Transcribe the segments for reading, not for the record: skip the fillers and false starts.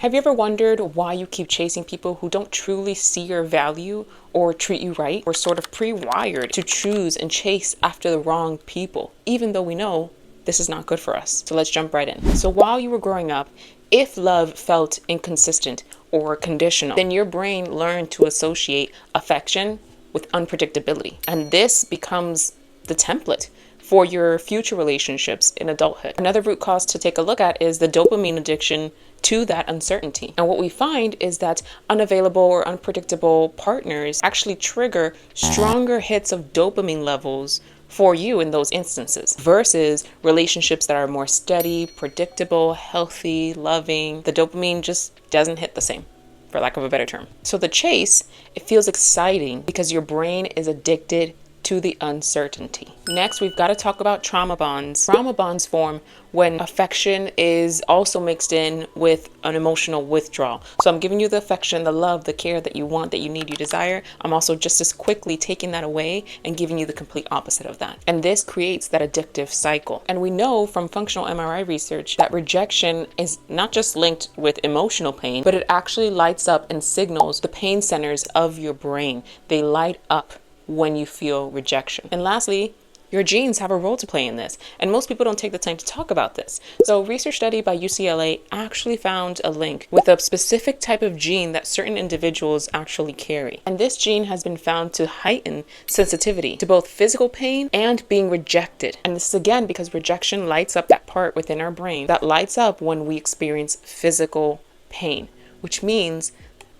Have you ever wondered why you keep chasing people who don't truly see your value or treat you right? We're sort of pre-wired to choose and chase after the wrong people, even though we know this is not good for us. So let's jump right in. So while you were growing up, if love felt inconsistent or conditional, then your brain learned to associate affection with unpredictability. And this becomes the template for your future relationships in adulthood. Another root cause to take a look at is the dopamine addiction to that uncertainty. And what we find is that unavailable or unpredictable partners actually trigger stronger hits of dopamine levels for you in those instances versus relationships that are more steady, predictable, healthy, loving. The dopamine just doesn't hit the same, for lack of a better term. So the chase, it feels exciting because your brain is addicted to the uncertainty. Next, we've got to talk about trauma bonds. Trauma bonds form when affection is also mixed in with an emotional withdrawal. So I'm giving you the affection, the love, the care that you want, that you need, you desire. I'm also just as quickly taking that away and giving you the complete opposite of that. And this creates that addictive cycle. And we know from functional MRI research that rejection is not just linked with emotional pain, but it actually lights up and signals the pain centers of your brain. They light up when you feel rejection. And lastly, your genes have a role to play in this. And most people don't take the time to talk about this. So a research study by UCLA actually found a link with a specific type of gene that certain individuals actually carry. And this gene has been found to heighten sensitivity to both physical pain and being rejected. And this is again because rejection lights up that part within our brain that lights up when we experience physical pain, which means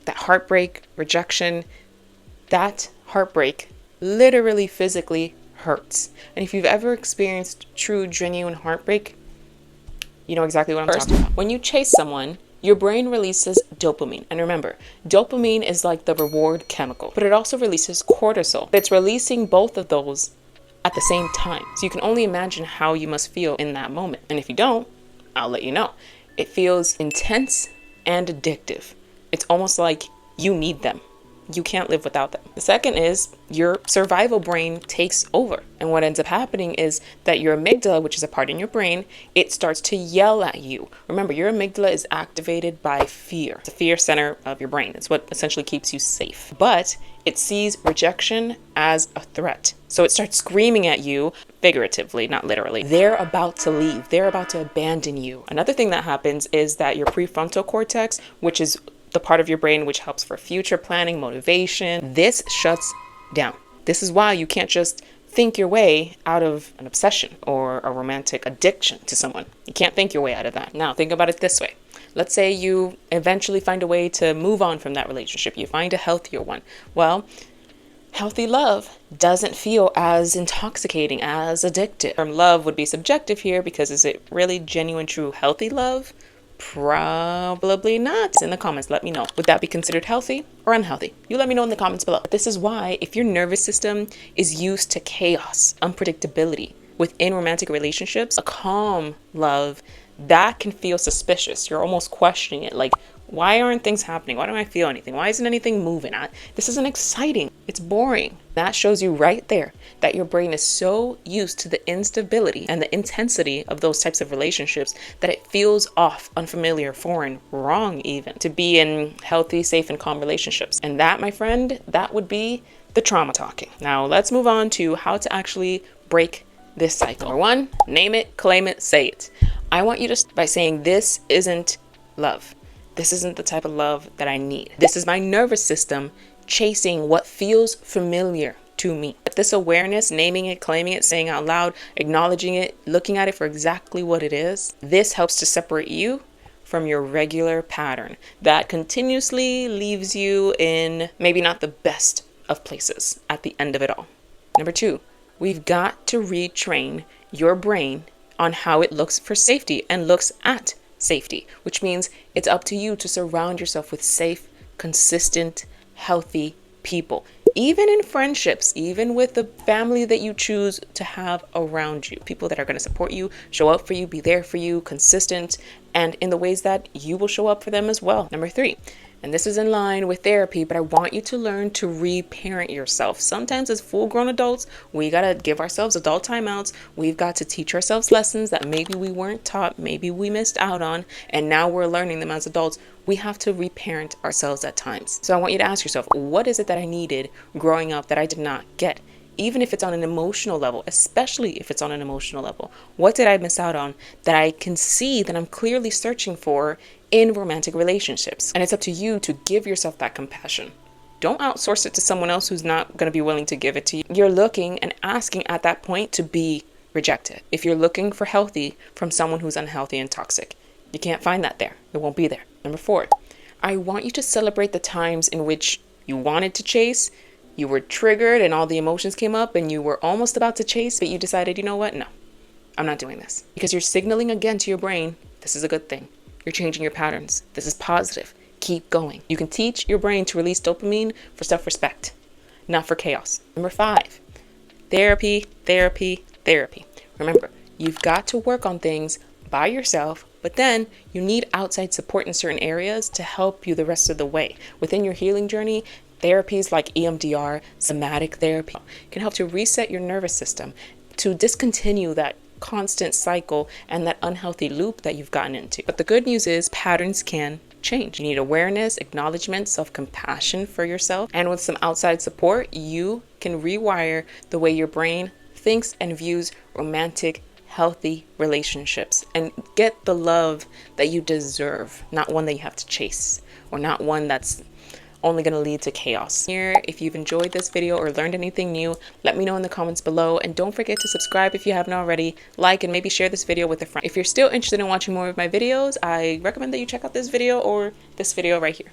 that heartbreak, rejection, that heartbreak literally physically hurts. And if you've ever experienced true, genuine heartbreak, you know exactly what I'm talking about. When you chase someone, your brain releases dopamine. And remember, dopamine is like the reward chemical, but it also releases cortisol. It's releasing both of those at the same time. So you can only imagine how you must feel in that moment. And if you don't, I'll let you know. It feels intense and addictive. It's almost like you need them. You can't live without them. The second is your survival brain takes over. And what ends up happening is that your amygdala, which is a part in your brain, it starts to yell at you. Remember, your amygdala is activated by fear. It's the fear center of your brain. It's what essentially keeps you safe. But it sees rejection as a threat. So it starts screaming at you, figuratively, not literally. They're about to leave. They're about to abandon you. Another thing that happens is that your prefrontal cortex, which is the part of your brain which helps for future planning, motivation, this shuts down. This is why you can't just think your way out of an obsession or a romantic addiction to someone. You can't think your way out of that. Now, think about it this way. Let's say you eventually find a way to move on from that relationship. You find a healthier one. Well, healthy love doesn't feel as intoxicating, as addictive. Love would be subjective here because is it really genuine, true, healthy love? Probably not. In the comments, let me know. Would that be considered healthy or unhealthy? You let me know in the comments below. This is why if your nervous system is used to chaos, unpredictability within romantic relationships, a calm love, that can feel suspicious. You're almost questioning it. Like, why aren't things happening? Why don't I feel anything? Why isn't anything moving? This isn't exciting. It's boring. That shows you right there that your brain is so used to the instability and the intensity of those types of relationships that it feels off, unfamiliar, foreign, wrong even, to be in healthy, safe, and calm relationships. And that, my friend, that would be the trauma talking. Now, let's move on to how to actually break this cycle. Number one, name it, claim it, say it. I want you to start by saying, this isn't love. This isn't the type of love that I need. This is my nervous system chasing what feels familiar to me. But this awareness, naming it, claiming it, saying out loud, acknowledging it, looking at it for exactly what it is, this helps to separate you from your regular pattern that continuously leaves you in maybe not the best of places at the end of it all. Number two, we've got to retrain your brain on how it looks for safety and looks at safety, which means it's up to you to surround yourself with safe, consistent, healthy people. Even in friendships, even with the family that you choose to have around you, people that are going to support you, show up for you, be there for you, consistent, and in the ways that you will show up for them as well. Number 3, and this is in line with therapy, but I want you to learn to reparent yourself. Sometimes as full-grown adults, we gotta give ourselves adult timeouts. We've got to teach ourselves lessons that maybe we weren't taught, maybe we missed out on, and now we're learning them as adults. We have to reparent ourselves at times. So I want you to ask yourself, what is it that I needed growing up that I did not get? Even if it's on an emotional level, especially if it's on an emotional level. What did I miss out on that I can see that I'm clearly searching for in romantic relationships? And it's up to you to give yourself that compassion. Don't outsource it to someone else who's not going to be willing to give it to you. You're looking and asking at that point to be rejected. If you're looking for healthy from someone who's unhealthy and toxic, you can't find that there. It won't be there. Number 4, I want you to celebrate the times in which you wanted to chase, you were triggered and all the emotions came up and you were almost about to chase, but you decided, you know what? No, I'm not doing this. Because you're signaling again to your brain, this is a good thing. You're changing your patterns. This is positive. Keep going. You can teach your brain to release dopamine for self-respect, not for chaos. Number 5, therapy, therapy, therapy. Remember, you've got to work on things by yourself, but then you need outside support in certain areas to help you the rest of the way. Within your healing journey, therapies like EMDR, somatic therapy can help to reset your nervous system, to discontinue that constant cycle and that unhealthy loop that you've gotten into. But the good news is patterns can change. You need awareness, acknowledgement, self-compassion for yourself. And with some outside support, you can rewire the way your brain thinks and views romantic, healthy relationships and get the love that you deserve, not one that you have to chase or not one that's only going to lead to chaos. Here, if you've enjoyed this video or learned anything new, let me know in the comments below, and don't forget to subscribe if you haven't already, like and maybe share this video with a friend. If you're still interested in watching more of my videos, I recommend that you check out this video or this video right here.